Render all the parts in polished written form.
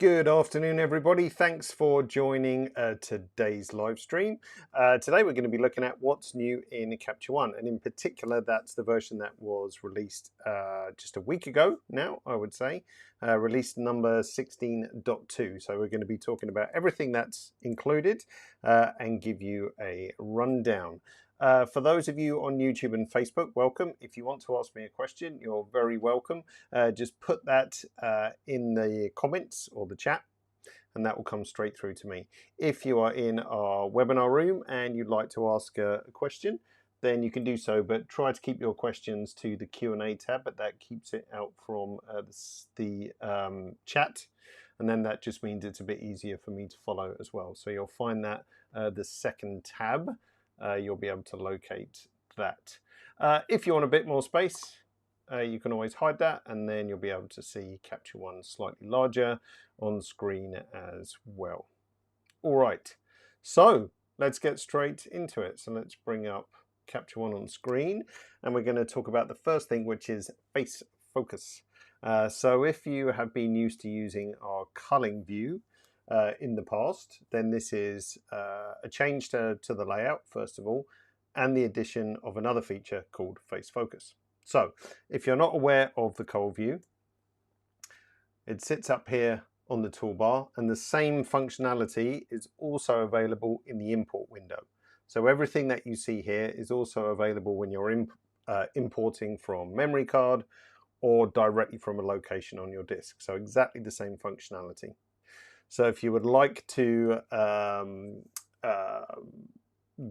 Good afternoon, everybody. Thanks for joining today's live stream. Today we're going to be looking at what's new in Capture One, and in particular, that's the version that was released just a week ago now, I would say, release number 16.2. So we're going to be talking about everything that's included and give you a rundown. For those of you on YouTube and Facebook, welcome. If you want to ask me a question, you're very welcome. Just put that in the comments or the chat, and that will come straight through to me. If you are in our webinar room and you'd like to ask a question, then you can do so, but try to keep your questions to the Q&A tab, but that keeps it out from the chat. And then that just means it's a bit easier for me to follow as well. So you'll find that the second tab, you'll be able to locate that. If you want a bit more space, you can always hide that, and then you'll be able to see Capture One slightly larger on screen as well. All right, so let's get straight into it. So let's bring up Capture One on screen, and we're going to talk about the first thing, which is face focus. So if you have been used to using our culling view in the past, then this is a change to the layout, first of all, and the addition of another feature called face focus. So if you're not aware of the cull view, it sits up here on the toolbar, and the same functionality is also available in the import window. So everything that you see here is also available when you're importing from memory card or directly from a location on your disk. So exactly the same functionality. So if you would like to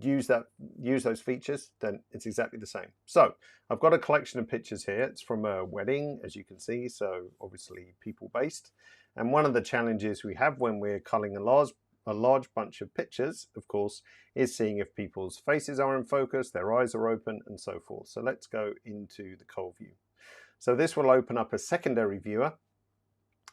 use those features, then it's exactly the same. So I've got a collection of pictures here. It's from a wedding, as you can see, so obviously people based. And one of the challenges we have when we're culling a large bunch of pictures, of course, is seeing if people's faces are in focus, their eyes are open, and so forth. So let's go into the cull view. So this will open up a secondary viewer,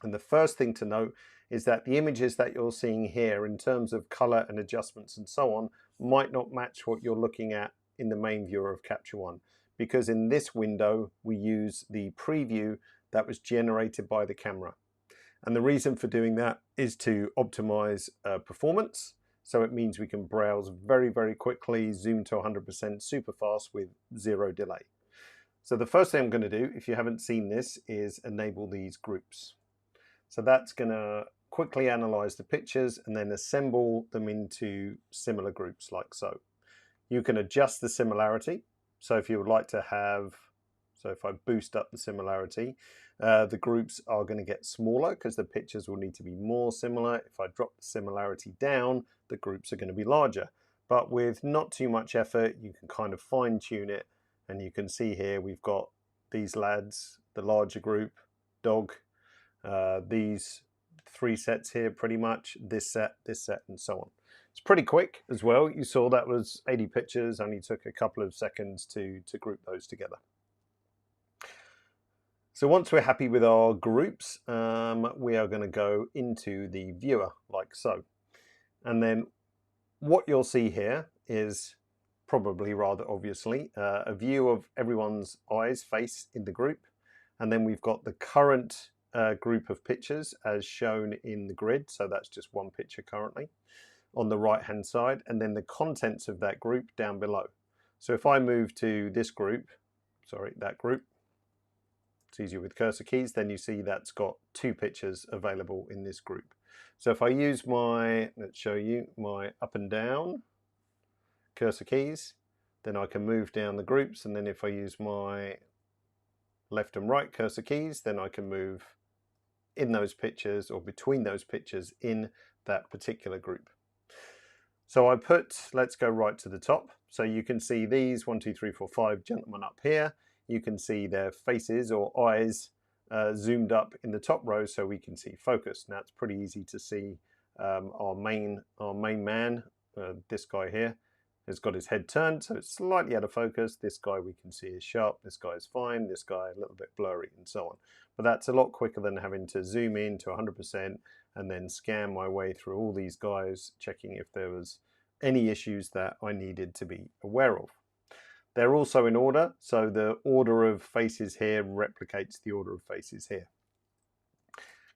and the first thing to note is that the images that you're seeing here in terms of color and adjustments and so on might not match what you're looking at in the main viewer of Capture One, because in this window we use the preview that was generated by the camera. And the reason for doing that is to optimize performance. So it means we can browse very, very quickly, zoom to 100% super fast with zero delay. So the first thing I'm going to do, if you haven't seen this, is enable these groups. So that's going to quickly analyze the pictures and then assemble them into similar groups like so. You can adjust the similarity. So if you would like to have, so if I boost up the similarity, the groups are going to get smaller because the pictures will need to be more similar. If I drop the similarity down, the groups are going to be larger. But with not too much effort, you can kind of fine tune it. And you can see here we've got these lads, the larger group, dog, these three sets here pretty much, this set, and so on. It's pretty quick as well. You saw that was 80 pictures, only took a couple of seconds to group those together. So once we're happy with our groups, we are going to go into the viewer like so. And then what you'll see here is probably rather obviously a view of everyone's eyes, face in the group. And then we've got the current group of pictures as shown in the grid. So that's just one picture currently on the right hand side, and then the contents of that group down below. So if I move to this group, sorry, that group, it's easier with cursor keys, then you see that's got two pictures available in this group. So if I use my, let's show you, my up and down cursor keys, then I can move down the groups, and then if I use my left and right cursor keys, then I can move in those pictures or between those pictures in that particular group. So I put, let's go right to the top. So you can see these 1, 2, 3, 4, 5 gentlemen up here. You can see their faces or eyes zoomed up in the top row so we can see focus. Now it's pretty easy to see our main man, this guy here, has got his head turned, so it's slightly out of focus. This guy we can see is sharp, this guy is fine, this guy a little bit blurry, and so on. But that's a lot quicker than having to zoom in to 100% and then scan my way through all these guys, checking if there was any issues that I needed to be aware of. They're also in order, so the order of faces here replicates the order of faces here.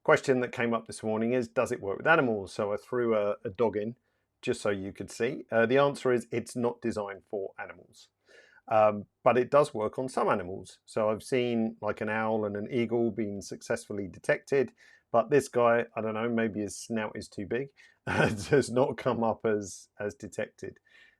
Question that came up this morning is, does it work with animals? So I threw a dog in just so you could see. The answer is it's not designed for animals. But it does work on some animals. So I've seen like an owl and an eagle being successfully detected, but this guy, I don't know, maybe his snout is too big, does not come up as detected.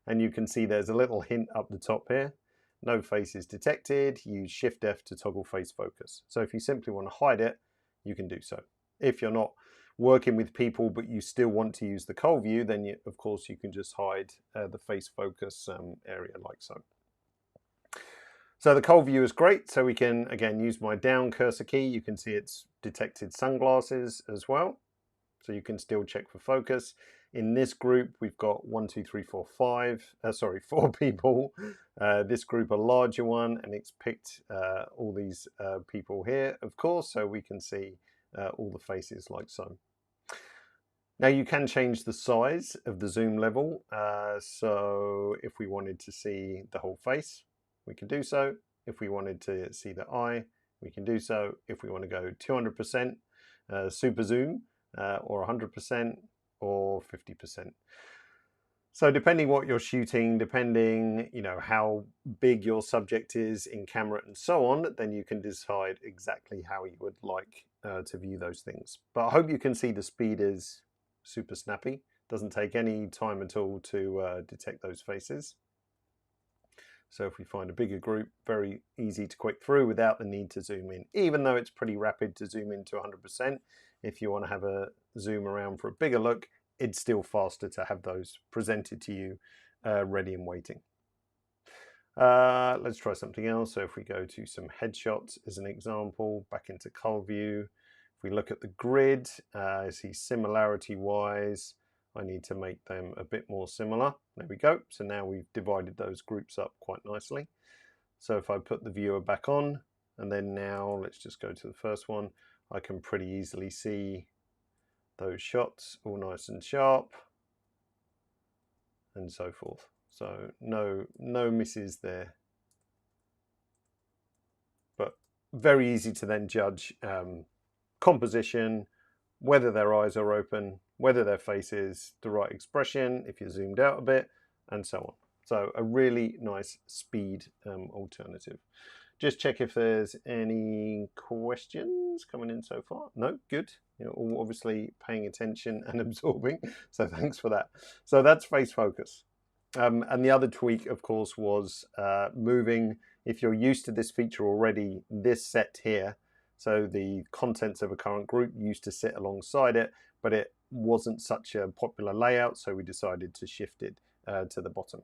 And you can see there's a little hint up the top here. No face is detected. Use Shift F to toggle face focus. So if you simply want to hide it, you can do so. If you're not working with people but you still want to use the cold view, then of course you can just hide the face focus area like so. So the cold view is great. So we can, again, use my down cursor key. You can see it's detected sunglasses as well. So you can still check for focus. In this group, we've got 1, 2, 3, 4, 5, 4 people. This group, a larger one, and it's picked all these people here, of course, so we can see all the faces like so. Now you can change the size of the zoom level. So if we wanted to see the whole face, we can do so. If we wanted to see the eye, we can do so. If we want to go 200% super zoom, or 100% or 50%. So depending what you're shooting, depending how big your subject is in camera and so on, then you can decide exactly how you would like to view those things. But I hope you can see the speed is super snappy. Doesn't take any time at all to detect those faces. So if we find a bigger group, very easy to click through without the need to zoom in, even though it's pretty rapid to zoom into 100%. If you want to have a zoom around for a bigger look, it's still faster to have those presented to you ready and waiting. Let's try something else. So if we go to some headshots as an example, back into cold view, if we look at the grid, see similarity wise, I need to make them a bit more similar. There we go. So now we've divided those groups up quite nicely. So if I put the viewer back on, and then now let's just go to the first one, I can pretty easily see those shots all nice and sharp and so forth. So no misses there. But very easy to then judge composition, whether their eyes are open, whether their face is the right expression, if you're zoomed out a bit, and so on. So a really nice speed alternative. Just check if there's any questions coming in so far. No, good. You're all obviously paying attention and absorbing. So thanks for that. So that's face focus. And the other tweak, of course, was moving, if you're used to this feature already, this set here. So the contents of a current group used to sit alongside it, but it wasn't such a popular layout, so we decided to shift it to the bottom.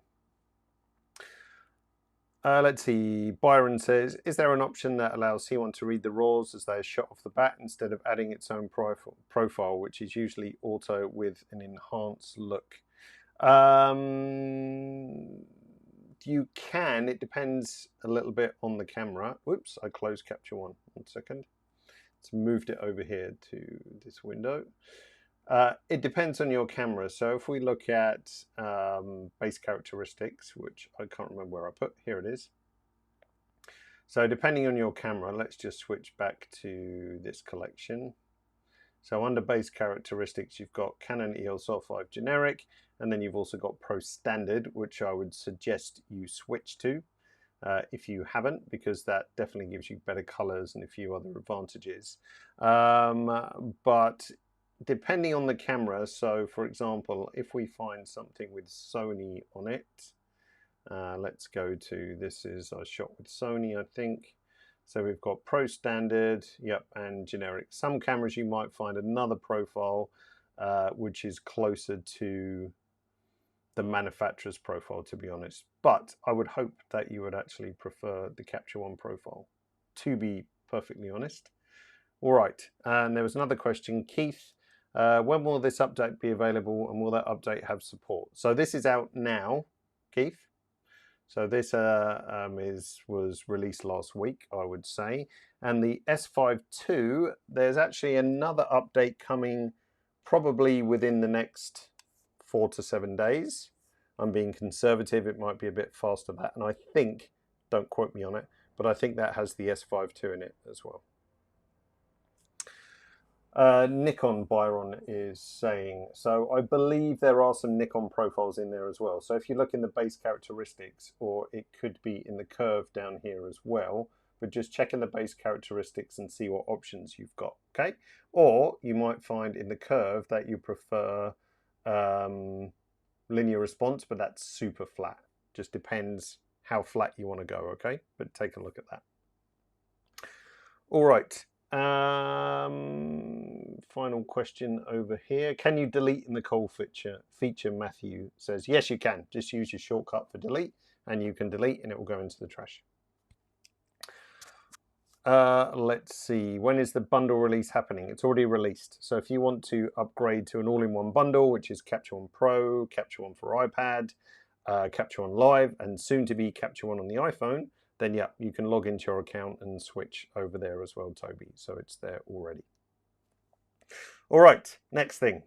Let's see, Byron says, is there an option that allows C1 to read the RAWs as they are shot off the bat instead of adding its own profile, which is usually auto with an enhanced look? You can, it depends a little bit on the camera. Whoops, I closed capture one second. It's moved it over here to this window. It depends on your camera. So if we look at base characteristics, which I can't remember where I put, here it is. So depending on your camera, let's just switch back to this collection. So under base characteristics, you've got Canon EOS R5 generic, and then you've also got Pro Standard, which I would suggest you switch to if you haven't, because that definitely gives you better colors and a few other advantages. But depending on the camera, so for example, if we find something with Sony on it, let's go to, this is I shot with Sony, I think. So we've got Pro Standard, yep, and generic. Some cameras you might find another profile which is closer to the manufacturer's profile, to be honest. But I would hope that you would actually prefer the Capture One profile, to be perfectly honest. All right, and there was another question, Keith. When will this update be available, and will that update have support? So this is out now, Keith. So this was released last week, I would say. And the S5 II, there's actually another update coming probably within the next 4 to 7 days. I'm being conservative, it might be a bit faster than that. And I think, don't quote me on it, but I think that has the S5 II in it as well. Nikon Byron is saying, so I believe there are some Nikon profiles in there as well. So if you look in the base characteristics, or it could be in the curve down here as well, but just check in the base characteristics and see what options you've got, okay? Or you might find in the curve that you prefer linear response, but that's super flat. Just depends how flat you want to go, okay? But take a look at that. All right. Final question over here. Can you delete in the cull feature? Matthew says, yes, you can. Just use your shortcut for delete and you can delete and it will go into the trash. Let's see. When is the bundle release happening? It's already released. So if you want to upgrade to an all-in-one bundle, which is Capture One Pro, Capture One for iPad, Capture One Live, and soon to be Capture One on the iPhone, then yeah, you can log into your account and switch over there as well, Toby. So it's there already. All right, next thing.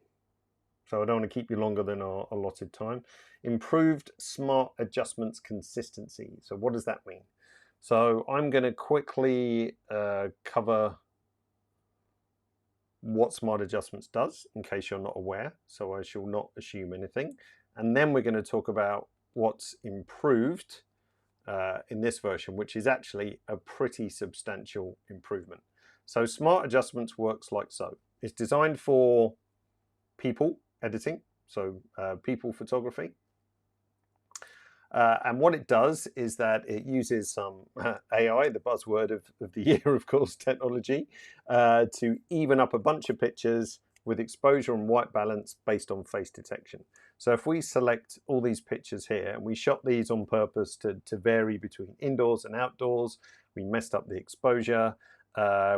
So I don't want to keep you longer than our allotted time. Improved smart adjustments consistency. So what does that mean? So I'm going to quickly cover what smart adjustments does in case you're not aware. So I shall not assume anything. And then we're going to talk about what's improved in this version, which is actually a pretty substantial improvement. So smart adjustments works like so. It's designed for people editing, so people photography. And what it does is that it uses some AI, the buzzword of the year, of course, technology, to even up a bunch of pictures with exposure and white balance based on face detection. So if we select all these pictures here, and we shot these on purpose to vary between indoors and outdoors, we messed up the exposure,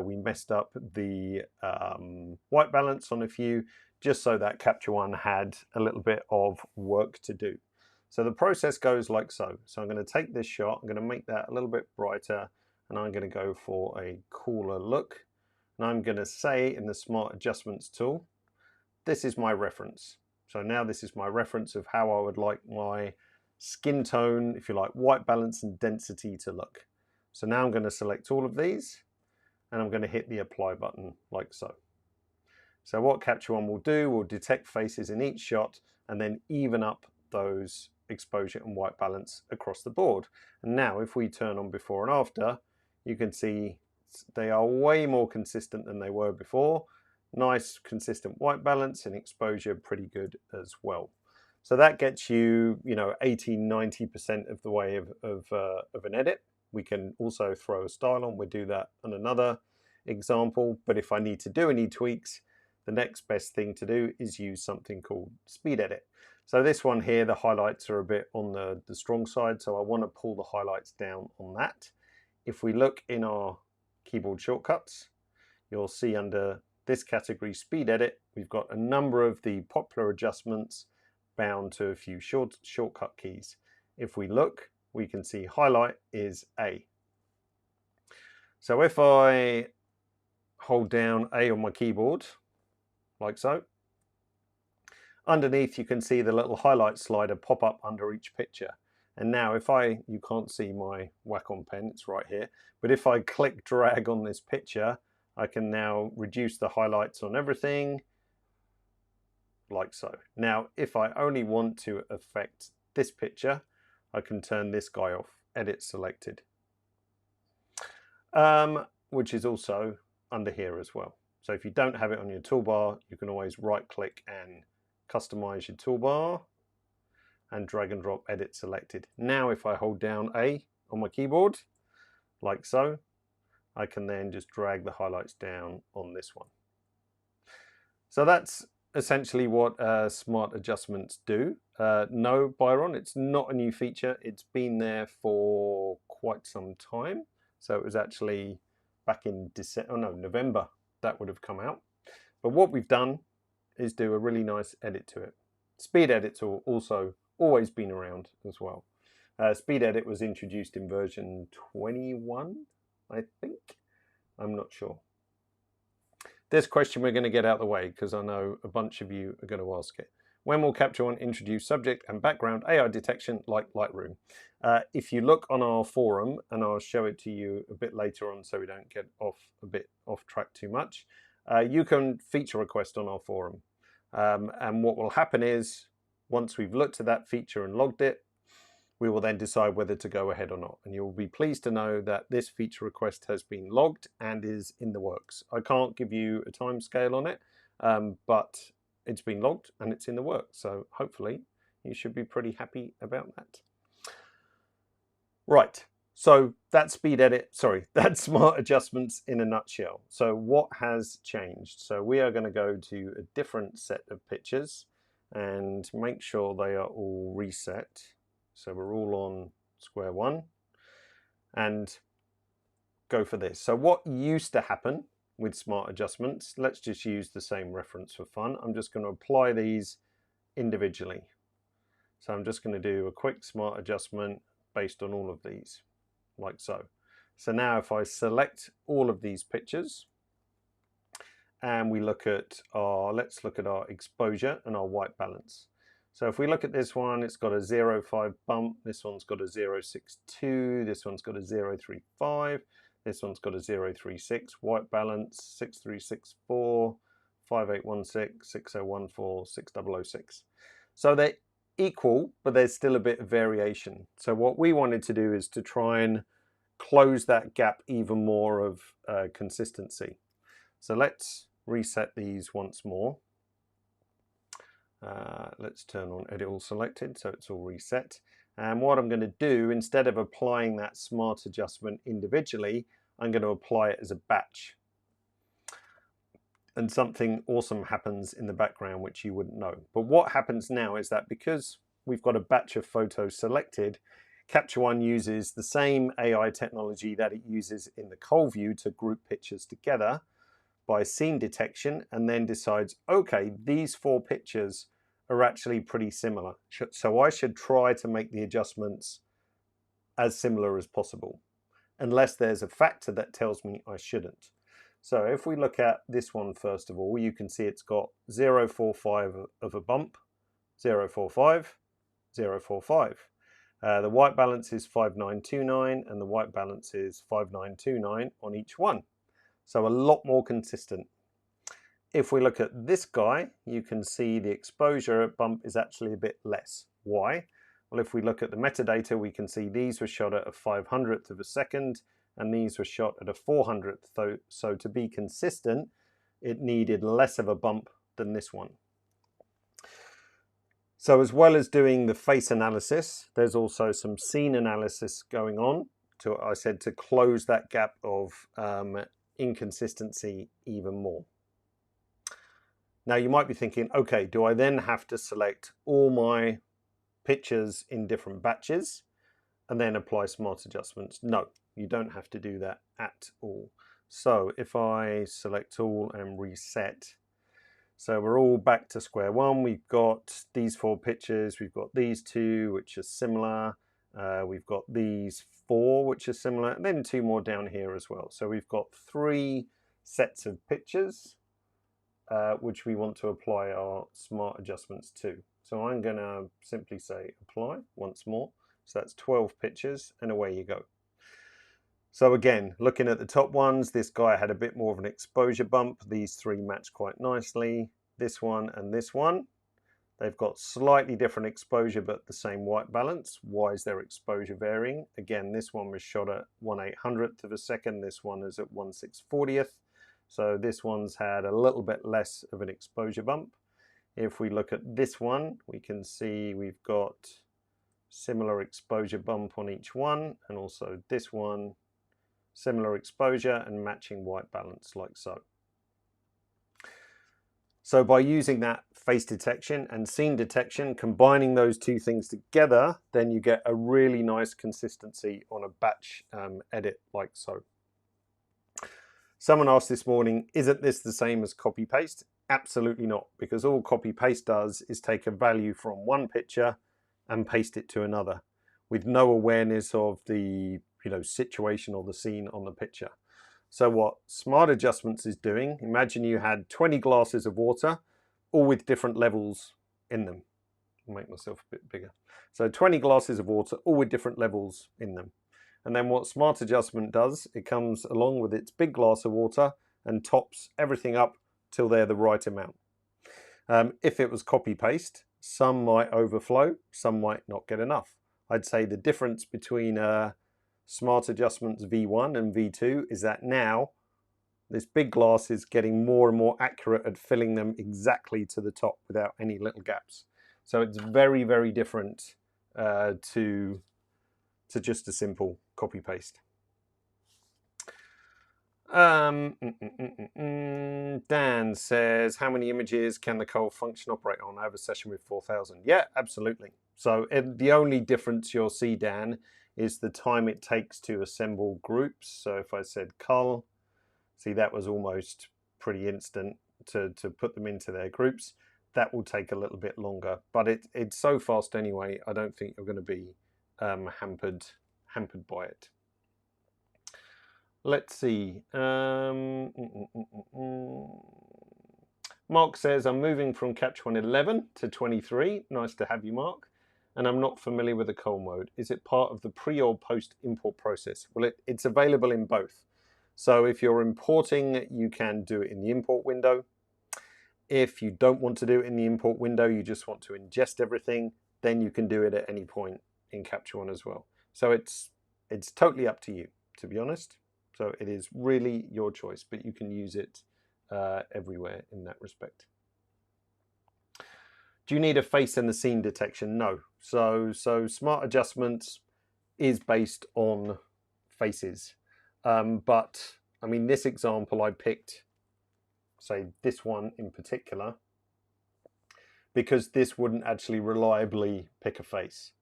we messed up the white balance on a few, just so that Capture One had a little bit of work to do. So the process goes like so. So I'm going to take this shot, I'm going to make that a little bit brighter, and I'm going to go for a cooler look. And I'm going to say in the Smart Adjustments tool, this is my reference. So now this is my reference of how I would like my skin tone, if you like, white balance and density to look. So now I'm going to select all of these, and I'm going to hit the apply button like so. So what Capture One will do, will detect faces in each shot and then even up those exposure and white balance across the board. And now if we turn on before and after, you can see they are way more consistent than they were before. Nice consistent white balance and exposure pretty good as well. So that gets you, 80–90% of the way of an edit. We can also throw a style on. We'll do that on another example. But if I need to do any tweaks, the next best thing to do is use something called speed edit. So this one here, the highlights are a bit on the strong side, so I want to pull the highlights down on that. If we look in our keyboard shortcuts, you'll see under this category, speed edit, we've got a number of the popular adjustments bound to a few shortcut keys. If we look, we can see highlight is A. So if I hold down A on my keyboard, like so, underneath you can see the little highlight slider pop up under each picture. And now if you can't see my Wacom pen, it's right here, but if I click drag on this picture, I can now reduce the highlights on everything, like so. Now, if I only want to affect this picture, I can turn this guy off, edit selected, which is also under here as well. So if you don't have it on your toolbar, you can always right click and customize your toolbar and drag and drop edit selected. Now if I hold down A on my keyboard, like so, I can then just drag the highlights down on this one. So that's essentially what smart adjustments do. No, Byron, it's not a new feature. It's been there for quite some time. So it was actually back in November that would have come out. But what we've done is do a really nice edit to it. Speed edit's also always been around as well. Speed edit was introduced in version 21, I think. I'm not sure. This question we're going to get out of the way because I know a bunch of you are going to ask it. When will Capture One introduce subject and background AI detection like Lightroom? If you look on our forum, and I'll show it to you a bit later on so we don't get off track too much, you can feature request on our forum. And what will happen is, once we've looked at that feature and logged it, we will then decide whether to go ahead or not. And you'll be pleased to know that this feature request has been logged and is in the works. I can't give you a time scale on it, but it's been logged and it's in the works. So hopefully you should be pretty happy about that. Right, so that's speed edit, sorry, that's smart adjustments in a nutshell. So what has changed? So we are going to go to a different set of pictures and make sure they are all reset. So we're all on square one and go for this. So what used to happen with smart adjustments, let's just use the same reference for fun. I'm just going to apply these individually. So I'm just going to do a quick smart adjustment based on all of these, like so. So now if I select all of these pictures and we look at our, let's look at our exposure and our white balance. So if we look at this one, it's got a 0.5 bump, this one's got a 0.62, this one's got a 0.35, this one's got a 0.36, white balance 6364, 5816, 6014, 6006. So they're equal, but there's still a bit of variation. So what we wanted to do is to try and close that gap even more of consistency. So let's reset these once more. Let's turn on edit all selected so it's all reset. And what I'm going to do, instead of applying that smart adjustment individually, I'm going to apply it as a batch. And something awesome happens in the background which you wouldn't know. But what happens now is that because we've got a batch of photos selected, Capture One uses the same AI technology that it uses in the Cold View to group pictures together by scene detection, and then decides, okay, these 4 pictures are actually pretty similar. So I should try to make the adjustments as similar as possible, unless there's a factor that tells me I shouldn't. So if we look at this one first of all, you can see it's got 0.45 of a bump, 0.45, 0.45. The white balance is 5929 and the white balance is 5929 on each one. So a lot more consistent. If we look at this guy, you can see the exposure bump is actually a bit less. Why? Well, if we look at the metadata, we can see these were shot at a 500th of a second and these were shot at a 400th. So to be consistent, it needed less of a bump than this one. So as well as doing the face analysis, there's also some scene analysis going on to, I said, to close that gap of inconsistency even more. Now you might be thinking, okay, do I then have to select all my pictures in different batches and then apply smart adjustments? No, you don't have to do that at all. So if I select all and reset, so we're all back to square one. We've got these 4 pictures, we've got these 2 which are similar, we've got these 4 which are similar, and then 2 more down here as well. So we've got 3 sets of pictures which we want to apply our smart adjustments to. So I'm going to simply say apply once more. So that's 12 pictures and away you go. So again, looking at the top ones, this guy had a bit more of an exposure bump. These 3 match quite nicely. This one and this one, they've got slightly different exposure but the same white balance. Why is their exposure varying? Again, this one was shot at 1/800th of a second. This one is at 1/640th. So this one's had a little bit less of an exposure bump. If we look at this one, we can see we've got similar exposure bump on each one, and also this one, similar exposure and matching white balance like so. So by using that face detection and scene detection, combining those 2 things together, then you get a really nice consistency on a batch edit like so. Someone asked this morning, isn't this the same as copy paste? Absolutely not, because all copy paste does is take a value from one picture and paste it to another with no awareness of the situation or the scene on the picture. So what smart adjustments is doing, imagine you had 20 glasses of water, all with different levels in them. I'll make myself a bit bigger. So 20 glasses of water, all with different levels in them. And then what smart adjustment does, it comes along with its big glass of water and tops everything up till they're the right amount. If it was copy paste, some might overflow, some might not get enough. I'd say the difference between Smart Adjustments V1 and V2 is that now this big glass is getting more and more accurate at filling them exactly to the top without any little gaps. So it's very, very different to just a simple copy paste. Dan says, how many images can the cold function operate on? I have a session with 4,000. Yeah, absolutely. So the only difference you'll see, Dan, is the time it takes to assemble groups. So if I said cull, see, that was almost pretty instant to put them into their groups. That will take a little bit longer, but it's so fast anyway, I don't think you're going to be hampered by it. Let's see. Mark says, I'm moving from Capture One 11 to 23. Nice to have you, Mark. And I'm not familiar with the cull mode. Is it part of the pre or post import process? Well, it's available in both. So if you're importing, you can do it in the import window. If you don't want to do it in the import window, you just want to ingest everything, then you can do it at any point in Capture One as well. So it's totally up to you, to be honest. So it is really your choice, but you can use it everywhere in that respect. Do you need a face and the scene detection? No. So Smart Adjustments is based on faces. But I mean, this example I picked, say this one in particular, because this wouldn't actually reliably pick a face,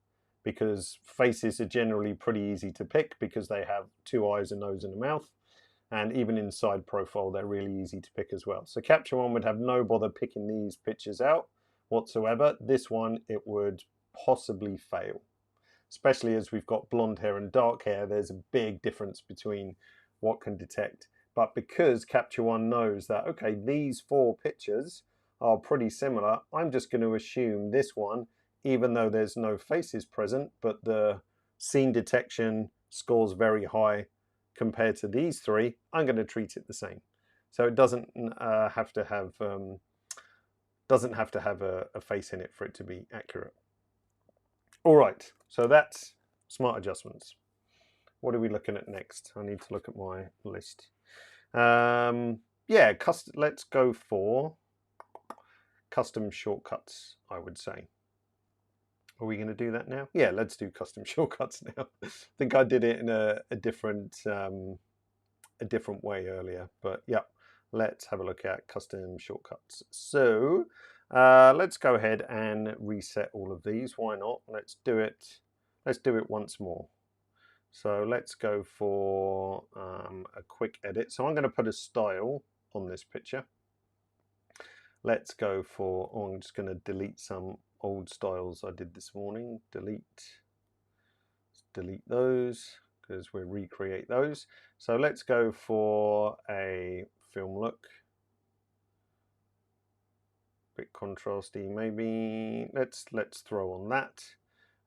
because faces are generally pretty easy to pick because they have two eyes, a nose and a mouth, and even in side profile they're really easy to pick as well. So Capture One would have no bother picking these pictures out whatsoever. This one, it would possibly fail, especially as we've got blonde hair and dark hair. There's a big difference between what can detect. But because Capture One knows that, okay, these four pictures are pretty similar, I'm just going to assume this one, even though there's no faces present, but the scene detection scores very high compared to these three, I'm going to treat it the same. So it doesn't have to have a face in it for it to be accurate. All right, so that's Smart Adjustments. What are we looking at next? I need to look at my list. Yeah, let's go for custom shortcuts, I would say. Are we going to do that now? Yeah, let's do custom shortcuts now. I think I did it in a different way earlier, but yeah, let's have a look at custom shortcuts. So let's go ahead and reset all of these. Why not? Let's do it once more. So let's go for a quick edit. So I'm going to put a style on this picture. Let's go for, I'm just going to delete some old styles I did this morning. Delete those because we'll recreate those. So let's go for a film look. Bit contrasty maybe. Let's throw on that.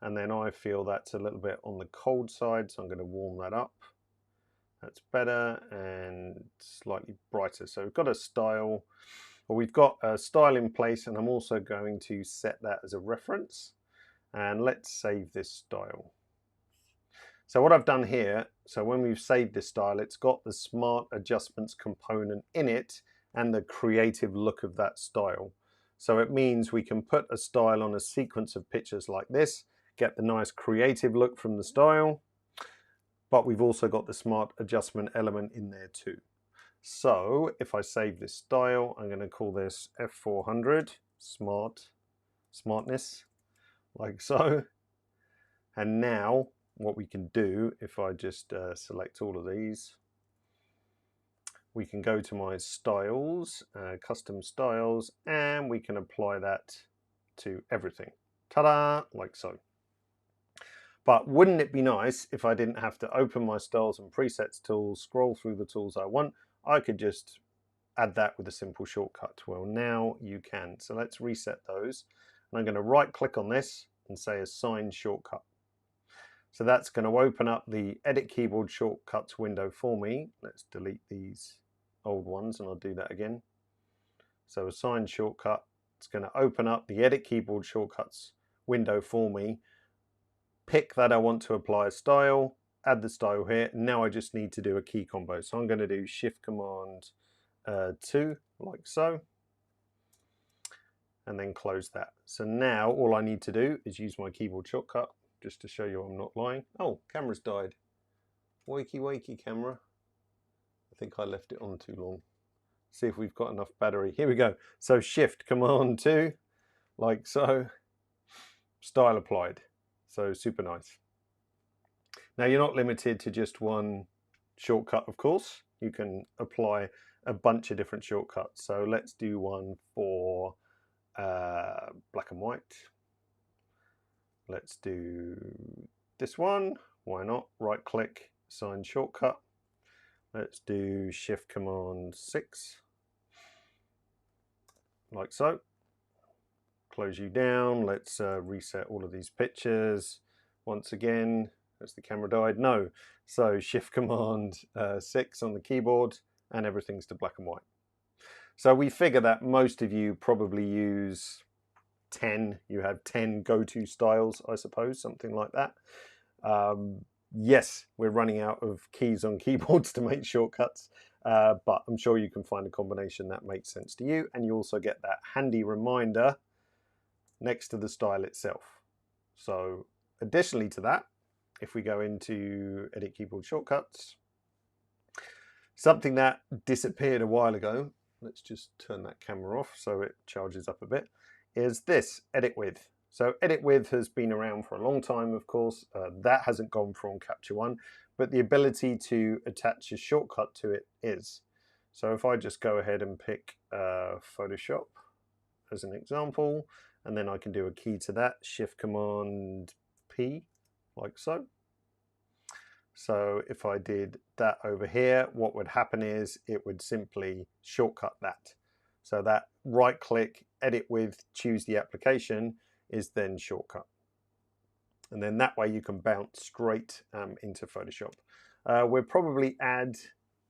And then I feel that's a little bit on the cold side, so I'm going to warm that up. That's better and slightly brighter. So we've got a style. Well, we've got a style in place, and I'm also going to set that as a reference. And let's save this style. So what I've done here, so when we've saved this style, it's got the Smart Adjustments component in it and the creative look of that style. So it means we can put a style on a sequence of pictures like this, get the nice creative look from the style, but we've also got the Smart Adjustment element in there too. So if I save this style, I'm going to call this F400 smartness, like so. And now what we can do, if I just select all of these, we can go to my styles, custom styles, and we can apply that to everything. Ta-da, like so. But wouldn't it be nice if I didn't have to open my styles and presets tools, scroll through the tools I want? I could just add that with a simple shortcut. Well, now you can. So let's reset those. And I'm going to right click on this and say assign shortcut. So that's going to open up the edit keyboard shortcuts window for me. Let's delete these old ones, and I'll do that again. So assign shortcut, it's going to open up the edit keyboard shortcuts window for me, pick that I want to apply a style, add the style here. Now I just need to do a key combo. So I'm going to do Shift Command 2 like so, and then close that. So now all I need to do is use my keyboard shortcut just to show you I'm not lying. Oh, camera's died. Wakey wakey camera. I think I left it on too long. See if we've got enough battery. Here we go. So Shift Command 2 like so, style applied. So super nice. Now you're not limited to just one shortcut, of course. You can apply a bunch of different shortcuts. So let's do one for black and white. Let's do this one. Why not? Right click, assign shortcut. Let's do Shift Command 6 like so. Close you down. Let's reset all of these pictures once again. As the camera died, no. So Shift Command 6 on the keyboard, and everything's to black and white. So we figure that most of you probably use 10. You have 10 go-to styles, I suppose, something like that. Yes, we're running out of keys on keyboards to make shortcuts, but I'm sure you can find a combination that makes sense to you, and you also get that handy reminder next to the style itself. So additionally to that, if we go into Edit Keyboard Shortcuts, something that disappeared a while ago, let's just turn that camera off so it charges up a bit, is this, Edit With. So Edit With has been around for a long time, of course. That hasn't gone from Capture One, but the ability to attach a shortcut to it is. So if I just go ahead and pick Photoshop as an example, and then I can do a key to that, Shift Command P, like so. So if I did that over here, what would happen is it would simply shortcut that. So that right click, edit with, choose the application is then shortcut. And then that way you can bounce straight into Photoshop. We'll probably add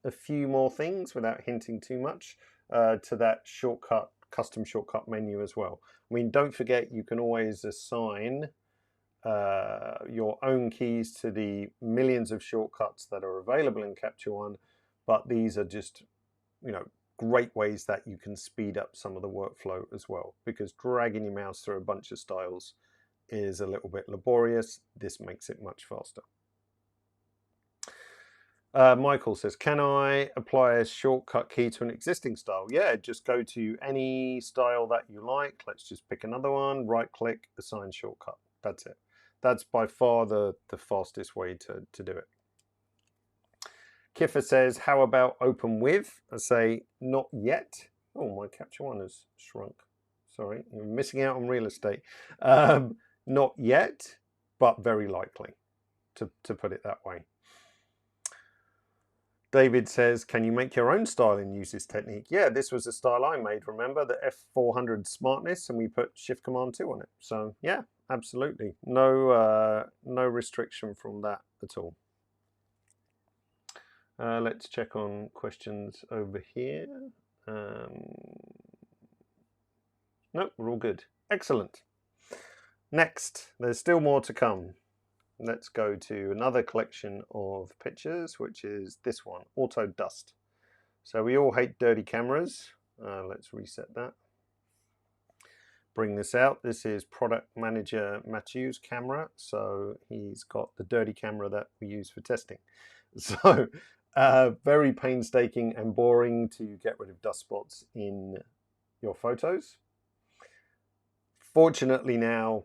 a few more things without hinting too much to that shortcut, custom shortcut menu as well. I mean, don't forget you can always assign your own keys to the millions of shortcuts that are available in Capture One, but these are just, you know, great ways that you can speed up some of the workflow as well, because dragging your mouse through a bunch of styles is a little bit laborious. This makes it much faster. Michael says, can I apply a shortcut key to an existing style? Yeah, just go to any style that you like. Let's just pick another one, right click, assign shortcut. That's it. That's by far the fastest way to do it. Kiffer says, how about open with? I say, not yet. Oh, my Capture One has shrunk. Sorry, you're missing out on real estate. Not yet, but very likely, to put it that way. David says, can you make your own style and use this technique? Yeah, this was a style I made, remember, the F400 Smartness, and we put Shift Command 2 on it. So yeah, absolutely. No restriction from that at all. Let's check on questions over here. Nope, we're all good. Excellent. Next, there's still more to come. Let's go to another collection of pictures, which is this one, Auto Dust. So we all hate dirty cameras. Let's reset that. Bring this out. This is product manager Matthew's camera. So he's got the dirty camera that we use for testing. So very painstaking and boring to get rid of dust spots in your photos. Fortunately now,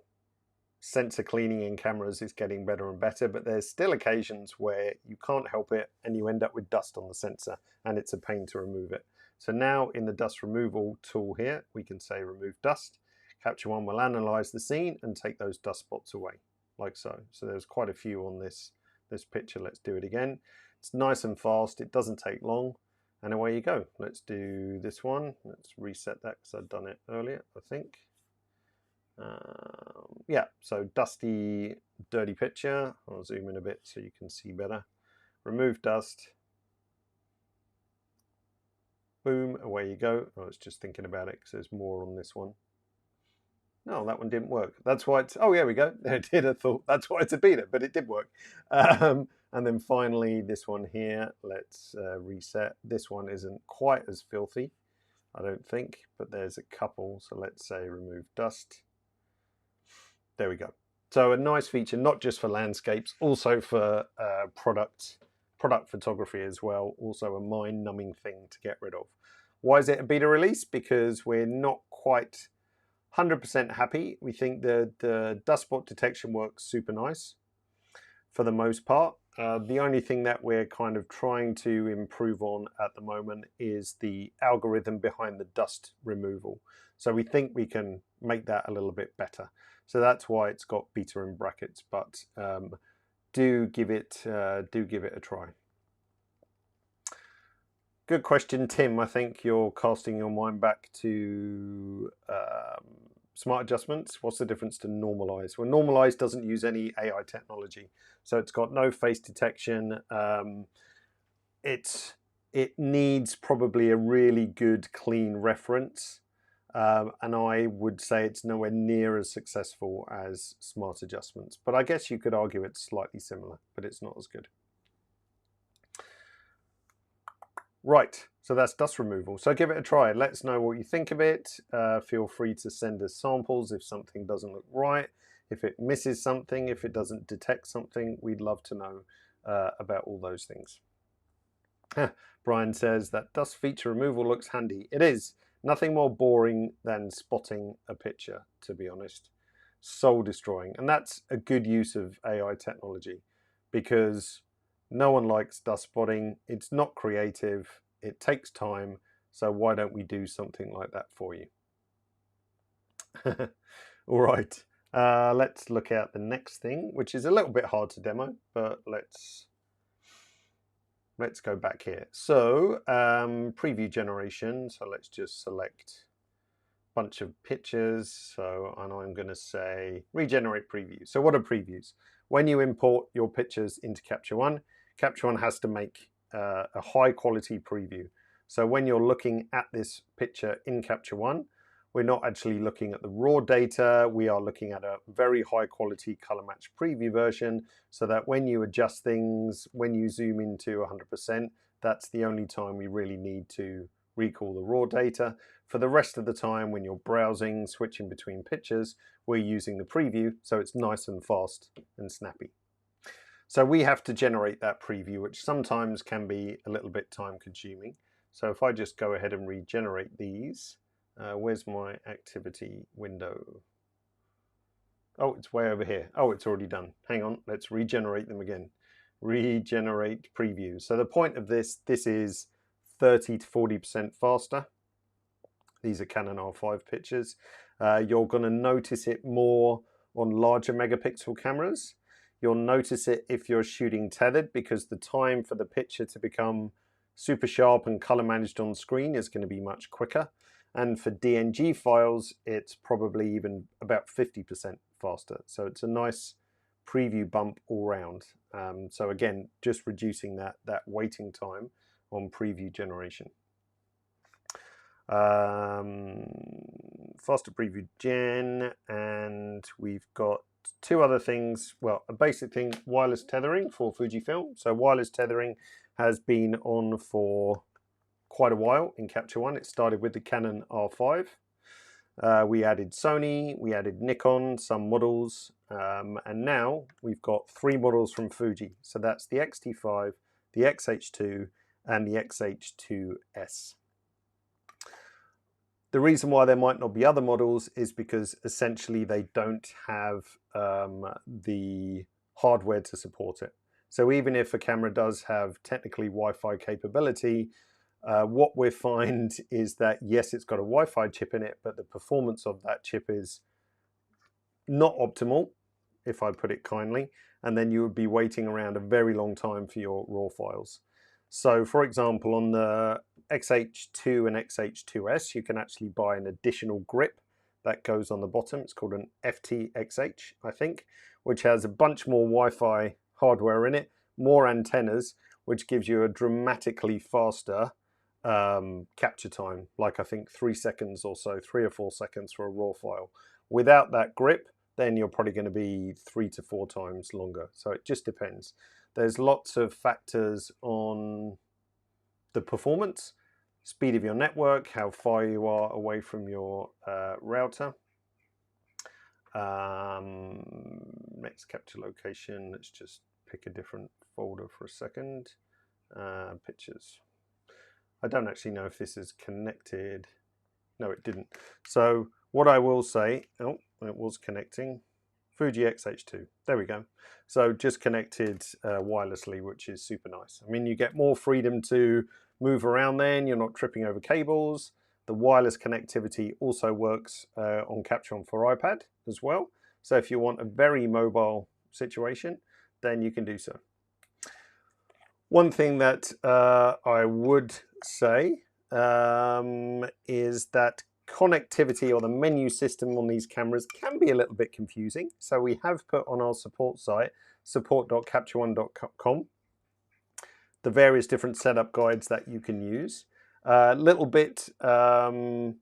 sensor cleaning in cameras is getting better and better, but there's still occasions where you can't help it and you end up with dust on the sensor and it's a pain to remove it. So now in the dust removal tool here, we can say remove dust. Capture One will analyze the scene and take those dust spots away, like so. So there's quite a few on this picture. Let's do it again. It's nice and fast, it doesn't take long, and away you go. Let's do this one. Let's reset that because I'd done it earlier, I think. Yeah, so dusty, dirty picture. I'll zoom in a bit so you can see better. Remove dust. Boom, away you go. I was just thinking about it because there's more on this one. No, that one didn't work. That's why it's, oh, here we go. It did. I thought that's why it's a beta, but it did work. And then finally, this one here, let's reset. This one isn't quite as filthy, I don't think, but there's a couple. So let's say remove dust. There we go. So a nice feature, not just for landscapes, also for product photography as well. Also a mind-numbing thing to get rid of. Why is it a beta release? Because we're not quite 100% happy. We think the dust spot detection works super nice for the most part. The only thing that we're kind of trying to improve on at the moment is the algorithm behind the dust removal. So we think we can make that a little bit better. So that's why it's got beta in brackets, but do give it a try. Good question, Tim. I think you're casting your mind back to smart adjustments. What's the difference to normalize? Well, normalize doesn't use any AI technology, so it's got no face detection. It needs probably a really good clean reference, and I would say it's nowhere near as successful as smart adjustments. But I guess you could argue it's slightly similar, but it's not as good. Right, so that's dust removal. So give it a try. Let us know what you think of it. Feel free to send us samples if something doesn't look right, if it misses something, if it doesn't detect something. We'd love to know about all those things. Brian says that dust feature removal looks handy. It is. Nothing more boring than spotting a picture, to be honest. Soul destroying. And that's a good use of AI technology, because no one likes dust spotting. It's not creative. It takes time. So why don't we do something like that for you? All right. Let's look at the next thing, which is a little bit hard to demo, but let's go back here. So preview generation. So let's just select a bunch of pictures. So, and I'm going to say regenerate previews. So what are previews? When you import your pictures into Capture One, Capture One has to make a high quality preview. So when you're looking at this picture in Capture One, we're not actually looking at the raw data. We are looking at a very high quality color match preview version, so that when you adjust things, when you zoom into 100%, that's the only time we really need to recall the raw data. For the rest of the time, when you're browsing, switching between pictures, we're using the preview, so it's nice and fast and snappy. So we have to generate that preview, which sometimes can be a little bit time consuming. So if I just go ahead and regenerate these, where's my activity window? Oh, it's way over here. Oh, it's already done. Hang on, let's regenerate them again. Regenerate previews. So the point of this is 30 to 40% faster. These are Canon R5 pictures. You're going to notice it more on larger megapixel cameras. You'll notice it if you're shooting tethered, because the time for the picture to become super sharp and color managed on screen is going to be much quicker. And for DNG files, it's probably even about 50% faster. So it's a nice preview bump all round. So again, just reducing that waiting time on preview generation. Faster preview gen, and we've got two other things. Well, a basic thing, wireless tethering for Fujifilm. So wireless tethering has been on for quite a while in Capture One. It started with the Canon R5. We added Sony, we added Nikon, some models, and now we've got 3 models from Fuji. So that's the X-T5, the X-H2, and the X-H2S. The reason why there might not be other models is because essentially they don't have the hardware to support it. So even if a camera does have technically Wi-Fi capability, what we find is that yes, it's got a Wi-Fi chip in it, but the performance of that chip is not optimal, if I put it kindly, and then you would be waiting around a very long time for your raw files. So for example, on the X-H2 and X-H2S, you can actually buy an additional grip that goes on the bottom. It's called an FTXH, I think, which has a bunch more Wi-Fi hardware in it, more antennas, which gives you a dramatically faster capture time, like I think 3 seconds or so, 3 or 4 seconds for a raw file. Without that grip, then you're probably going to be 3 to 4 times longer. So it just depends. There's lots of factors on the performance, speed of your network, how far you are away from your router. Next capture location, let's just pick a different folder for a second. Pictures. I don't actually know if this is connected. No, it didn't. So what I will say, oh, it was connecting. Fuji X-H2, there we go. So just connected wirelessly, which is super nice. I mean, you get more freedom to move around then, you're not tripping over cables. The wireless connectivity also works on Capture One for iPad as well. So if you want a very mobile situation, then you can do so. One thing that I would say is that connectivity or the menu system on these cameras can be a little bit confusing. So we have put on our support site, support.captureone.com, the various different setup guides that you can use. A little bit of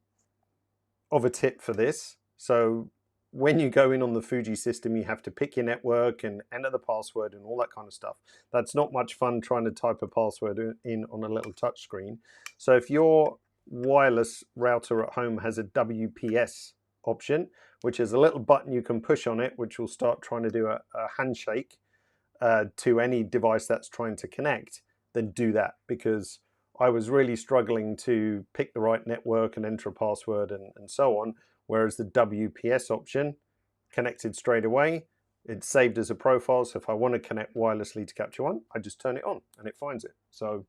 a tip for this. So when you go in on the Fuji system, you have to pick your network and enter the password and all that kind of stuff. That's not much fun trying to type a password in on a little touch screen. So if your wireless router at home has a WPS option, which is a little button you can push on it, which will start trying to do a handshake to any device that's trying to connect, then do that, because I was really struggling to pick the right network and enter a password and so on, whereas the WPS option connected straight away. It's saved as a profile, so if I want to connect wirelessly to Capture One, I just turn it on and it finds it. So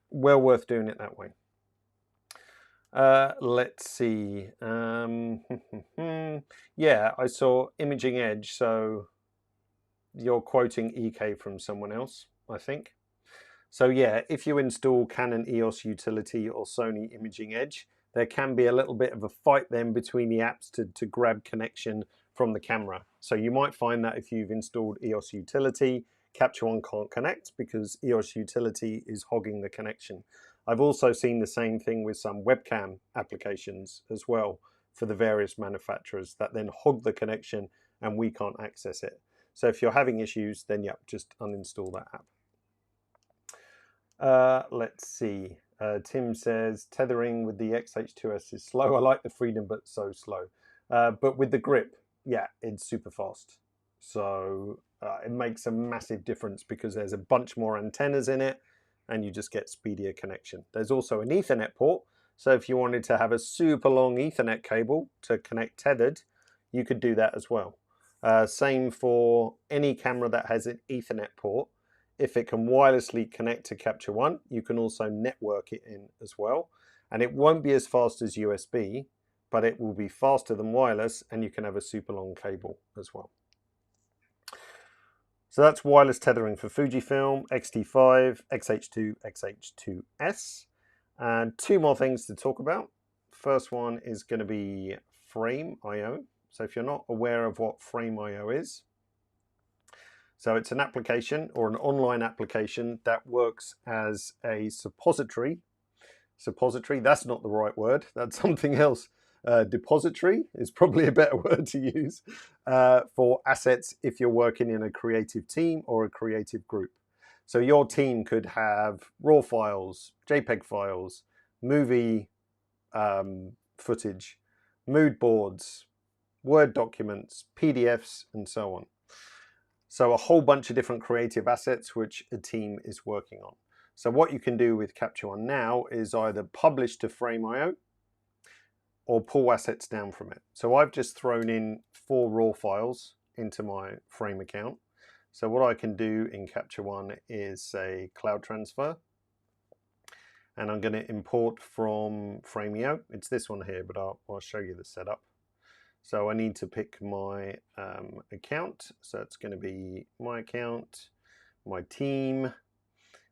well worth doing it that way. Let's see. Yeah, I saw Imaging Edge, so you're quoting EK from someone else, I think. So yeah, if you install Canon EOS Utility or Sony Imaging Edge, there can be a little bit of a fight then between the apps to grab connection from the camera. So you might find that if you've installed EOS Utility, Capture One can't connect because EOS Utility is hogging the connection. I've also seen the same thing with some webcam applications as well for the various manufacturers that then hog the connection and we can't access it. So if you're having issues, then yeah, just uninstall that app. Let's see. Tim says, tethering with the X-H2S is slow. I like the freedom, but so slow. But with the grip, yeah, it's super fast. So it makes a massive difference because there's a bunch more antennas in it and you just get speedier connection. There's also an Ethernet port. So if you wanted to have a super long Ethernet cable to connect tethered, you could do that as well. Same for any camera that has an Ethernet port. If it can wirelessly connect to Capture One, you can also network it in as well. And it won't be as fast as USB, but it will be faster than wireless, and you can have a super long cable as well. So that's wireless tethering for Fujifilm, X-T5, X-H2, X-H2S. And two more things to talk about. First one is going to be Frame.io. So if you're not aware of what Frame.io is, so it's an application or an online application that works as a suppository. Suppository, that's not the right word. That's something else. Depository is probably a better word to use for assets if you're working in a creative team or a creative group. So your team could have RAW files, JPEG files, movie footage, mood boards, Word documents, PDFs, and so on. So a whole bunch of different creative assets which a team is working on. So what you can do with Capture One now is either publish to Frame.io or pull assets down from it. So I've just thrown in 4 RAW files into my Frame account. So what I can do in Capture One is say cloud transfer. And I'm going to import from Frame.io. It's this one here, but I'll show you the setup. So I need to pick my account. So it's going to be my account, my team,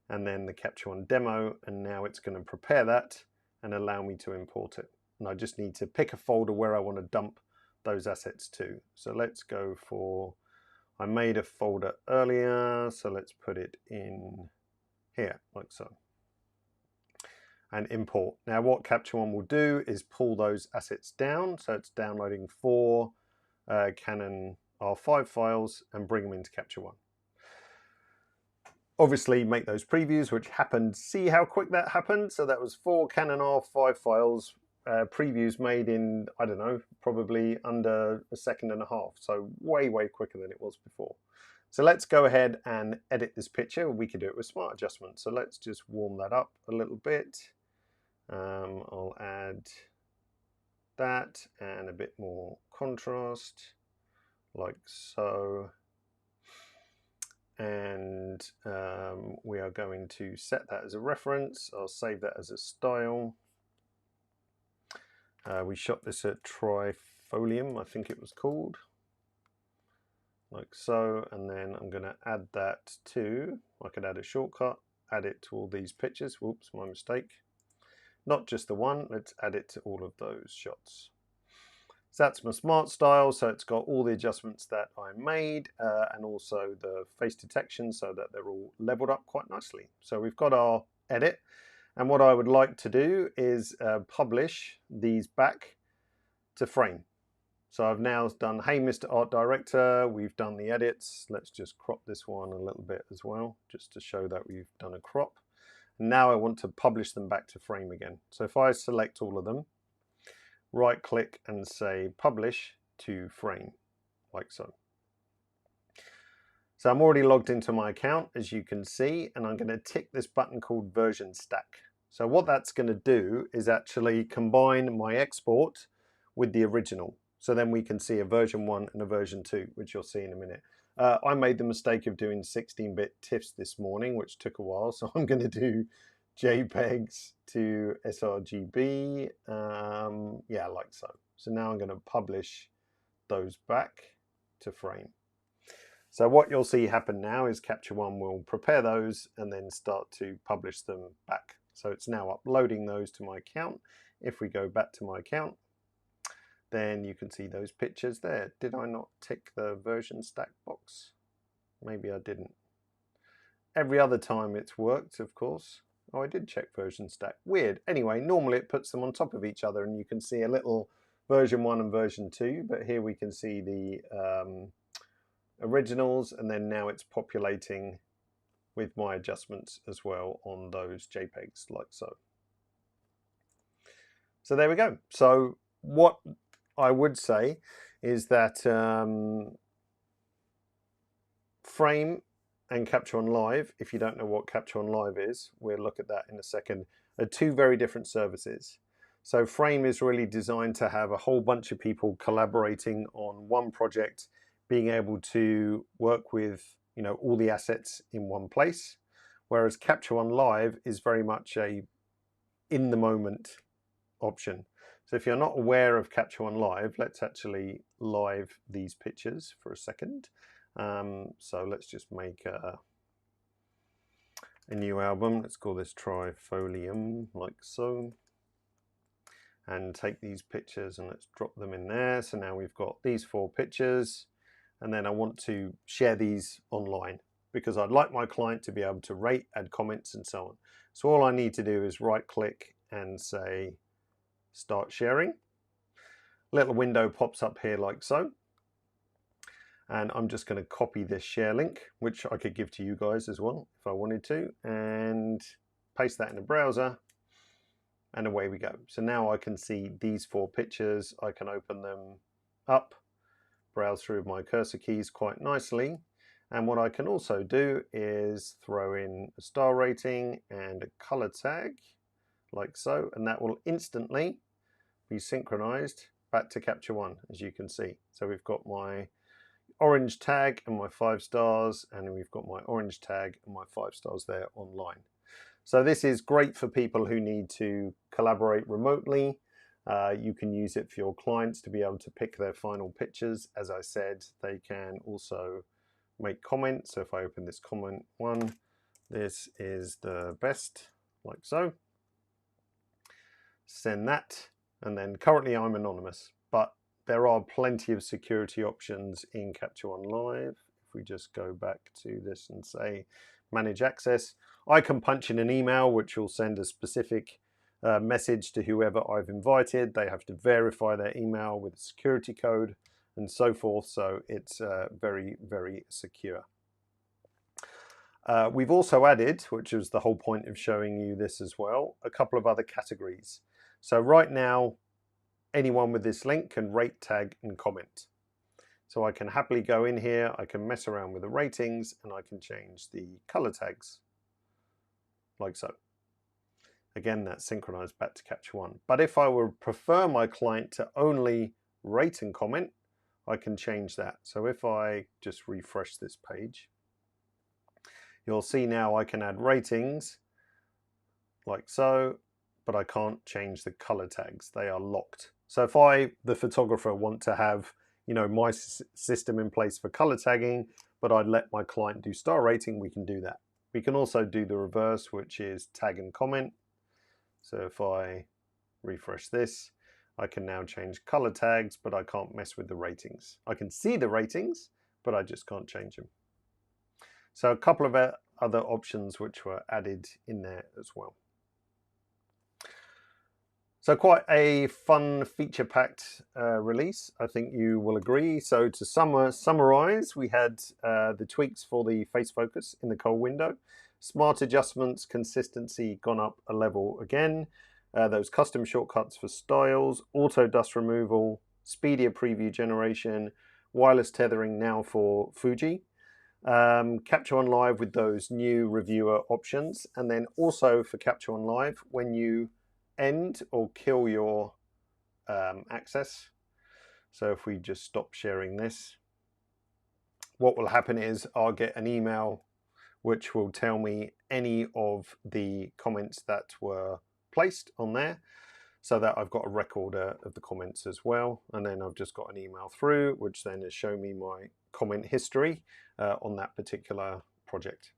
and then the Capture One demo. And now it's going to prepare that and allow me to import it. And I just need to pick a folder where I want to dump those assets to. So let's go for, I made a folder earlier. So let's put it in here like so. and import. Now what Capture One will do is pull those assets down, so it's downloading 4 Canon R5 files and bring them into Capture One. Obviously make those previews, which happened, see how quick that happened? So that was 4 Canon R5 files, previews made in, I don't know, probably under a second and a half. So way, way quicker than it was before. So let's go ahead and edit this picture. We can do it with smart adjustment. So let's just warm that up a little bit. I'll add that and a bit more contrast, like so. And we are going to set that as a reference. I'll save that as a style. We shot this at Fujifilm, I think it was called, like so. And then I'm going to add that to, I could add a shortcut, add it to all these pictures. Whoops, my mistake. Not just the one, let's add it to all of those shots. So that's my smart style, so it's got all the adjustments that I made and also the face detection so that they're all leveled up quite nicely. So we've got our edit, and what I would like to do is publish these back to frame. So I've now done, hey Mr. Art Director, we've done the edits. Let's just crop this one a little bit as well, just to show that we've done a crop. Now I want to publish them back to frame again. So if I select all of them, right click and say publish to frame, like so. So I'm already logged into my account, as you can see, and I'm going to tick this button called version stack. So what that's going to do is actually combine my export with the original. So then we can see a version 1 and a version 2, which you'll see in a minute. I made the mistake of doing 16-bit TIFFs this morning, which took a while. So I'm going to do JPEGs to sRGB, yeah, like so. So now I'm going to publish those back to frame. So what you'll see happen now is Capture One will prepare those and then start to publish them back. So it's now uploading those to my account. If we go back to my account, then you can see those pictures there. Did I not tick the version stack box? Maybe I didn't. Every other time it's worked, of course. Oh, I did check version stack. Weird. Anyway, normally it puts them on top of each other and you can see a little version 1 and version 2, but here we can see the originals, and then now it's populating with my adjustments as well on those JPEGs, like so. So there we go. So what I would say is that Frame and Capture One Live, if you don't know what Capture One Live is, we'll look at that in a second, are two very different services. So Frame is really designed to have a whole bunch of people collaborating on one project, being able to work with, you know, all the assets in one place, whereas Capture One Live is very much a in the moment option. So if you're not aware of Capture One Live, let's actually live these pictures for a second. So let's just make a new album. Let's call this Trifolium, like so. And take these pictures and let's drop them in there. So now we've got these 4 pictures. And then I want to share these online because I'd like my client to be able to rate, add comments, and so on. So all I need to do is right click and say start sharing. Little window pops up here like so. And I'm just going to copy this share link, which I could give to you guys as well if I wanted to, and paste that in the browser, and away we go. So now I can see these 4 pictures. I can open them up, browse through my cursor keys quite nicely. And what I can also do is throw in a star rating and a color tag, like so, and that will instantly be synchronized back to Capture One, as you can see. So we've got my orange tag and my 5 stars, and we've got my orange tag and my 5 stars there online. So this is great for people who need to collaborate remotely. You can use it for your clients to be able to pick their final pictures. As I said, they can also make comments. So if I open this comment one, this is the best, like so. Send that, and then currently I'm anonymous, but there are plenty of security options in Capture One Live. If we just go back to this and say manage access, I can punch in an email which will send a specific message to whoever I've invited. They have to verify their email with a security code and so forth. So it's very, very secure. We've also added, which was the whole point of showing you this as well, a couple of other categories. So right now, anyone with this link can rate, tag, and comment. So I can happily go in here, I can mess around with the ratings, and I can change the color tags, like so. Again, that's synchronized back to Capture One. But if I would prefer my client to only rate and comment, I can change that. So if I just refresh this page, you'll see now I can add ratings like so, but I can't change the color tags. They are locked. So if I, the photographer, want to have, you know, my system in place for color tagging, but I'd let my client do star rating, we can do that. We can also do the reverse, which is tag and comment. So if I refresh this, I can now change color tags, but I can't mess with the ratings. I can see the ratings, but I just can't change them. So a couple of other options which were added in there as well. So quite a fun feature-packed release, I think you will agree. So to summarize, we had the tweaks for the face focus in the cold window, smart adjustments, consistency gone up a level again, those custom shortcuts for styles, auto dust removal, speedier preview generation, wireless tethering now for Fuji, Capture One Live with those new reviewer options, and then also for Capture One Live, when you end or kill your access. So if we just stop sharing this, what will happen is I'll get an email which will tell me any of the comments that were placed on there, so that I've got a record of the comments as well. And then I've just got an email through, which then has shown me my comment history on that particular project.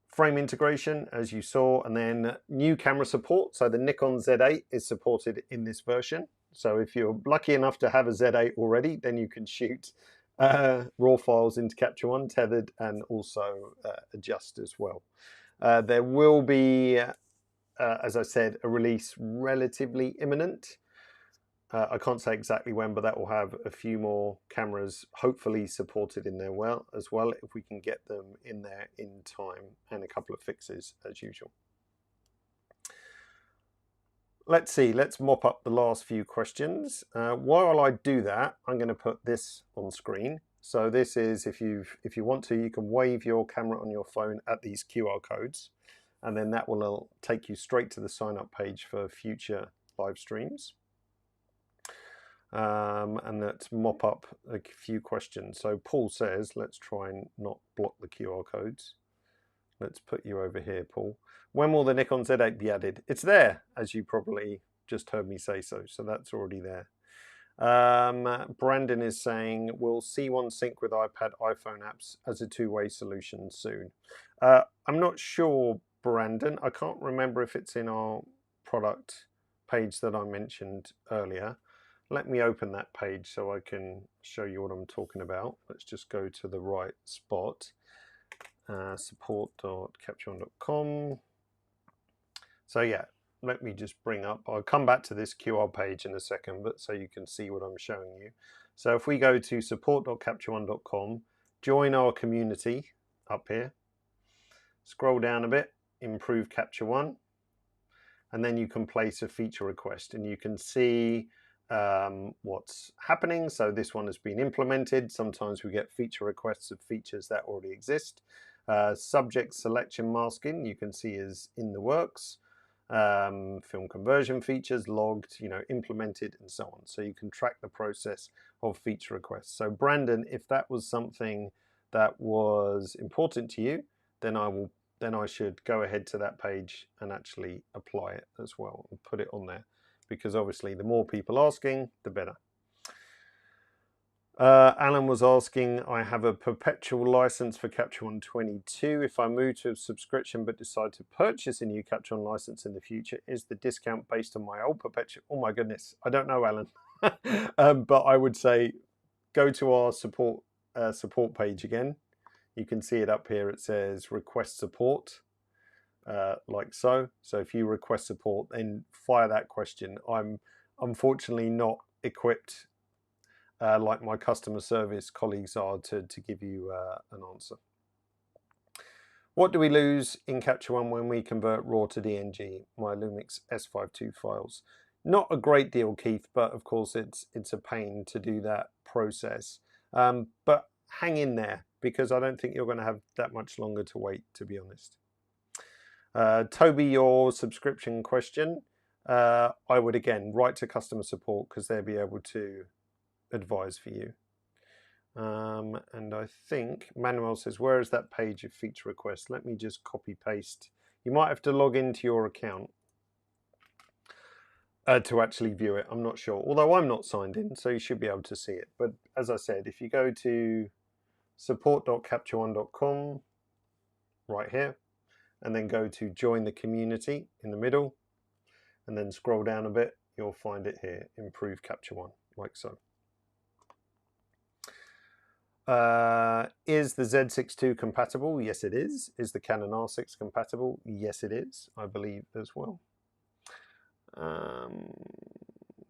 Frame integration, as you saw, and then new camera support. So the Nikon Z8 is supported in this version. So if you're lucky enough to have a Z8 already, then you can shoot raw files into Capture One, tethered, and also adjust as well. There will be, as I said, a release relatively imminent. I can't say exactly when, but that will have a few more cameras hopefully supported in there as well, if we can get them in there in time, and a couple of fixes as usual. Let's see, let's mop up the last few questions. While I do that, I'm going to put this on screen. So this is, if you want to, you can wave your camera on your phone at these QR codes, and then that will take you straight to the sign up page for future live streams. And let's mop up a few questions. So Paul says, let's try and not block the QR codes. Let's put you over here, Paul. When will the Nikon Z8 be added? It's there, as you probably just heard me say so. So that's already there. Brandon is saying, will C1 sync with iPad, iPhone apps as a two-way solution soon? I'm not sure, Brandon. I can't remember if it's in our product page that I mentioned earlier. Let me open that page so I can show you what I'm talking about. Let's just go to the right spot. Support.captureone.com. So yeah, let me just bring up, I'll come back to this QR page in a second, but so you can see what I'm showing you. So if we go to support.captureone.com, join our community up here, scroll down a bit, improve Capture One, and then you can place a feature request, and you can see what's happening. So this one has been implemented. Sometimes we get feature requests of features that already exist. Subject selection masking, you can see, is in the works. Film conversion features logged, implemented, and so on. So you can track the process of feature requests. So Brandon, if that was something that was important to you, then I should go ahead to that page and actually apply it as well and put it on there, because obviously the more people asking, the better. Alan was asking, I have a perpetual license for Capture One 22. If I move to a subscription but decide to purchase a new Capture One license in the future, is the discount based on my old perpetual? Oh my goodness, I don't know, Alan. But I would say go to our support page again. You can see it up here. It says request support. like so. So if you request support, then fire that question. I'm unfortunately not equipped like my customer service colleagues are to give you an answer. What do we lose in Capture One when we convert RAW to DNG, my Lumix S52 files? Not a great deal, Keith, but of course it's a pain to do that process. But hang in there, because I don't think you're going to have that much longer to wait, to be honest. Toby, your subscription question, I would again write to customer support, because they'll be able to advise for you. And I think Manuel says, where is that page of feature requests? Let me just copy paste. You might have to log into your account to actually view it. I'm not sure, although I'm not signed in, so you should be able to see it. But as I said, if you go to support.captureone.com right here, and then go to join the community in the middle, and then scroll down a bit, you'll find it here, improve Capture One, like so. Is the Z6 II compatible? Yes, it is. Is the Canon R6 compatible? Yes, it is, I believe as well.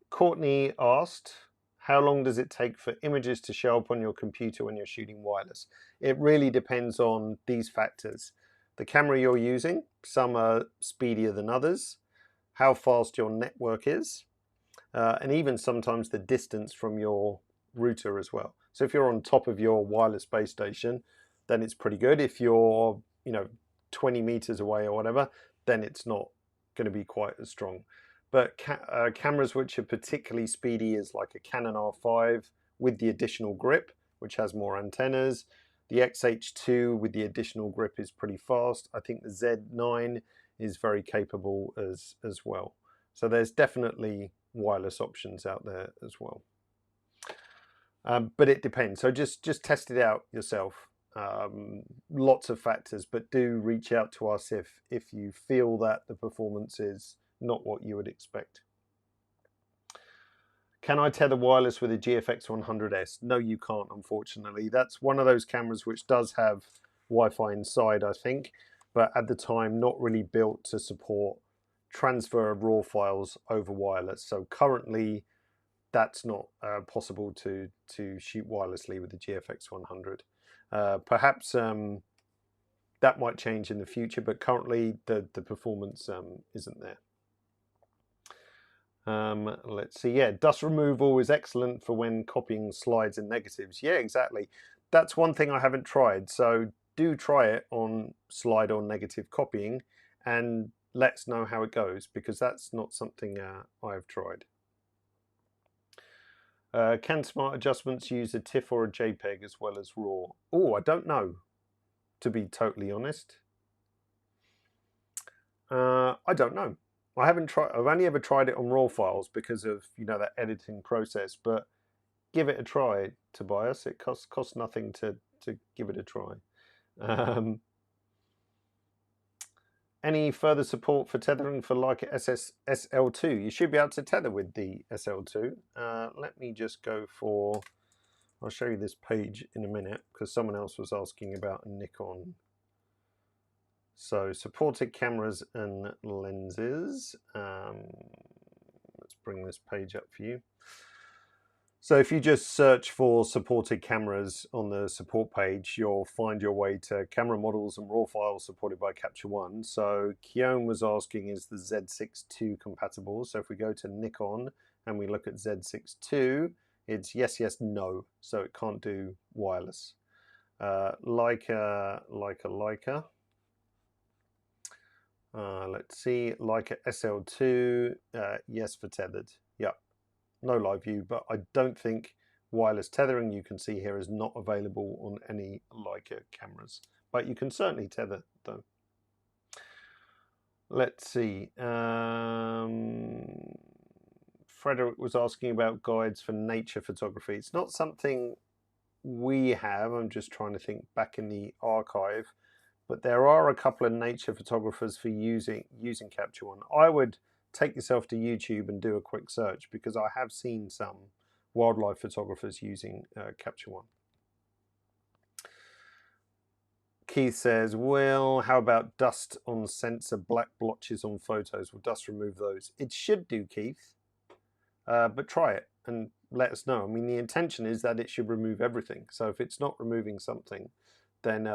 Courtney asked, how long does it take for images to show up on your computer when you're shooting wireless? It really depends on these factors. The camera you're using, some are speedier than others, how fast your network is, and even sometimes the distance from your router as well. So if you're on top of your wireless base station, then it's pretty good. If you're 20 meters away or whatever, then it's not going to be quite as strong. But cameras which are particularly speedy is like a Canon R5 with the additional grip, which has more antennas. The XH2 with the additional grip is pretty fast. I think the Z9 is very capable as well. So there's definitely wireless options out there as well. But it depends. So just test it out yourself. Lots of factors, but do reach out to us if you feel that the performance is not what you would expect. Can I tether wireless with a GFX 100S? No, you can't, unfortunately. That's one of those cameras which does have Wi-Fi inside, I think, but at the time not really built to support transfer of RAW files over wireless. So currently that's not possible to shoot wirelessly with the GFX 100. Perhaps that might change in the future, but currently the performance isn't there. Let's see. Yeah, dust removal is excellent for when copying slides and negatives. Yeah, exactly. That's one thing I haven't tried. So do try it on slide or negative copying and let us know how it goes, because that's not something I've tried. Can smart adjustments use a TIFF or a JPEG as well as RAW? Oh, I don't know, to be totally honest. I don't know. I haven't tried. I've only ever tried it on RAW files because of that editing process. But give it a try, Tobias. It costs nothing to give it a try. Any further support for tethering for Leica SL2? You should be able to tether with the SL2. Let me just go for. I'll show you this page in a minute because someone else was asking about a Nikon. So supported cameras and lenses. Let's bring this page up for you. So if you just search for supported cameras on the support page, you'll find your way to camera models and RAW files supported by Capture One. So Keown was asking, is the Z6 II compatible? So if we go to Nikon and we look at Z6 II, it's yes, yes, no. So it can't do wireless. Leica. Let's see, Leica SL2, yes for tethered. Yep, no live view, but I don't think wireless tethering, you can see here, is not available on any Leica cameras. But you can certainly tether though. Let's see. Frederick was asking about guides for nature photography. It's not something we have. I'm just trying to think back in the archive. But there are a couple of nature photographers for using Capture One. I would take yourself to YouTube and do a quick search, because I have seen some wildlife photographers using Capture One. Keith says, well, how about dust on sensor, black blotches on photos? Will dust remove those? It should do, Keith, but try it and let us know. I mean, the intention is that it should remove everything. So if it's not removing something, then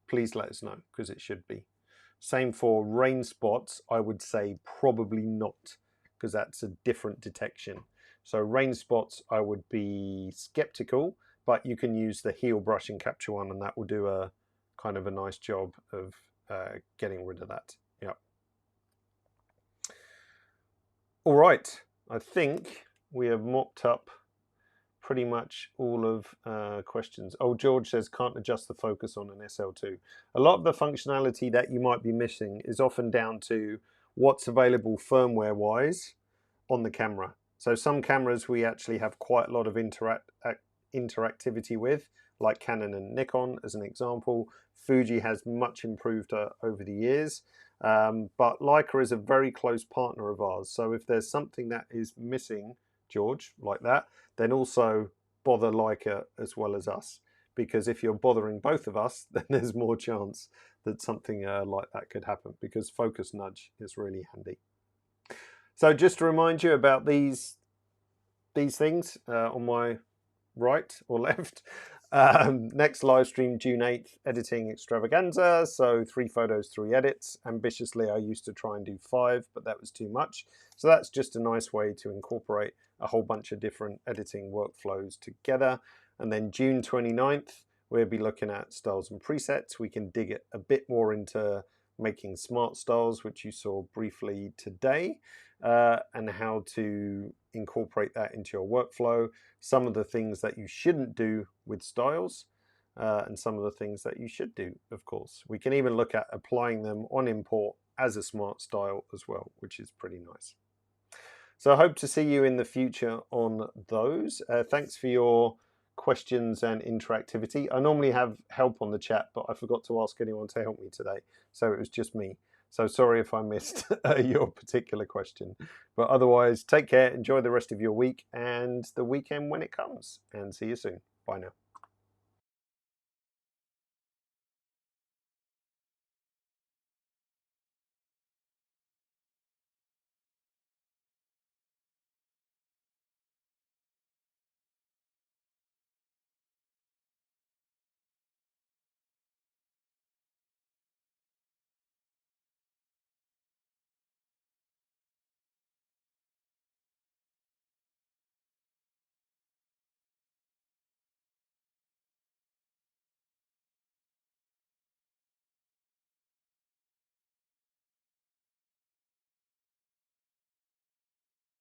please let us know, because it should be. Same for rain spots. I would say probably not, because that's a different detection. So rain spots, I would be skeptical, but you can use the heel brush in Capture One, and that will do a kind of a nice job of getting rid of that. Yeah. All right, I think we have mopped up pretty much all of questions. Oh, George says can't adjust the focus on an SL2. A lot of the functionality that you might be missing is often down to what's available firmware wise on the camera. So some cameras we actually have quite a lot of interactivity with, like Canon and Nikon as an example. Fuji has much improved over the years, but Leica is a very close partner of ours. So if there's something that is missing, George, like that, then also bother Leica as well as us, because if you're bothering both of us, then there's more chance that something like that could happen, because focus nudge is really handy. So just to remind you about these things on my right or left. Next live stream, June 8th, editing extravaganza. So 3 photos, 3 edits. Ambitiously, I used to try and do 5, but that was too much. So that's just a nice way to incorporate a whole bunch of different editing workflows together. And then June 29th, we'll be looking at styles and presets. We can dig it a bit more into making smart styles, which you saw briefly today, and how to incorporate that into your workflow, some of the things that you shouldn't do with styles, and some of the things that you should do, of course. We can even look at applying them on import as a smart style as well, which is pretty nice. So I hope to see you in the future on those. Thanks for your questions and interactivity. I normally have help on the chat, but I forgot to ask anyone to help me today, so it was just me. So sorry if I missed your particular question. But otherwise, take care, enjoy the rest of your week and the weekend when it comes, and see you soon. Bye now.